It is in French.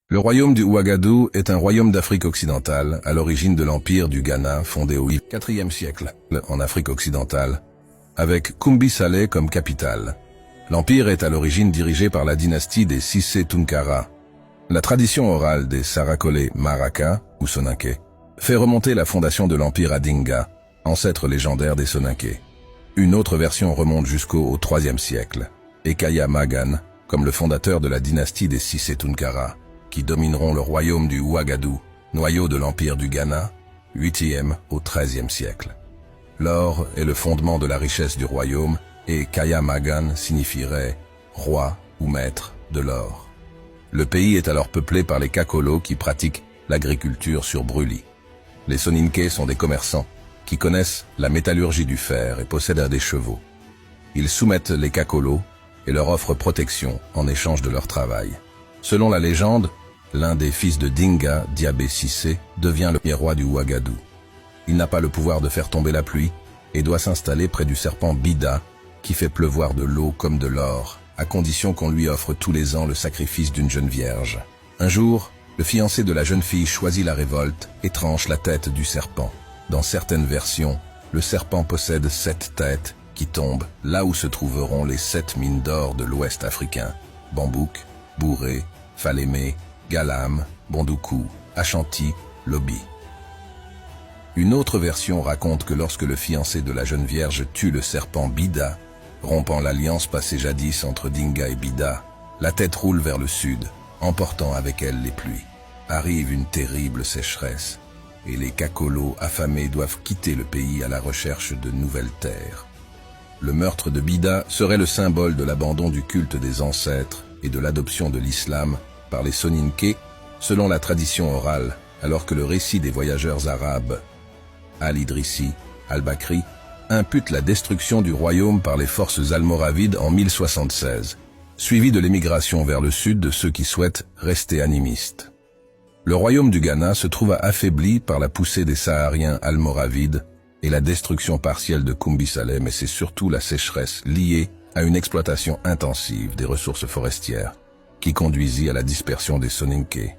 Le royaume du Ouagadou est un royaume d'Afrique occidentale, à l'origine de l'empire du Ghana, fondé au IVe siècle, en Afrique occidentale, avec Kumbi Saleh comme capitale. L'empire est à l'origine dirigé par la dynastie des Cissé Tunkara. La tradition orale des Sarakole Maraka, ou Soninké, fait remonter la fondation de l'empire à Dinga, ancêtre légendaire des Soninké. Une autre version remonte jusqu'au IIIe siècle, et Kaya Magan, comme le fondateur de la dynastie des Cissé Tunkara, qui domineront le royaume du Ouagadou, noyau de l'empire du Ghana, 8e au XIIIe siècle. L'or est le fondement de la richesse du royaume, et Kaya Magan signifierait roi ou maître de l'or. Le pays est alors peuplé par les Kakolo qui pratiquent l'agriculture sur brûlis. Les Soninké sont des commerçants qui connaissent la métallurgie du fer et possèdent des chevaux. Ils soumettent les Kakolo et leur offrent protection en échange de leur travail. Selon la légende, l'un des fils de Dinga, Diabé Cissé, devient le premier roi du Ouagadou. Il n'a pas le pouvoir de faire tomber la pluie et doit s'installer près du serpent Bida, qui fait pleuvoir de l'eau comme de l'or, à condition qu'on lui offre tous les ans le sacrifice d'une jeune vierge. Un jour, le fiancé de la jeune fille choisit la révolte et tranche la tête du serpent. Dans certaines versions, le serpent possède 7 têtes qui tombent là où se trouveront les 7 mines d'or de l'Ouest africain: Bambouk, Bourré, Falémé, Galam, Bondoukou, Ashanti, Lobi. Une autre version raconte que lorsque le fiancé de la jeune vierge tue le serpent Bida, rompant l'alliance passée jadis entre Dinga et Bida, la tête roule vers le sud, emportant avec elle les pluies. Arrive une terrible sécheresse, et les Kakolo affamés doivent quitter le pays à la recherche de nouvelles terres. Le meurtre de Bida serait le symbole de l'abandon du culte des ancêtres et de l'adoption de l'islam par les Soninké, selon la tradition orale, alors que le récit des voyageurs arabes, Al-Idrissi, Al-Bakri, impute la destruction du royaume par les forces almoravides en 1076, suivi de l'émigration vers le sud de ceux qui souhaitent rester animistes. Le royaume du Ghana se trouva affaibli par la poussée des Sahariens almoravides et la destruction partielle de Kumbi Saleh, mais c'est surtout la sécheresse liée à une exploitation intensive des ressources forestières qui conduisit à la dispersion des Soninké.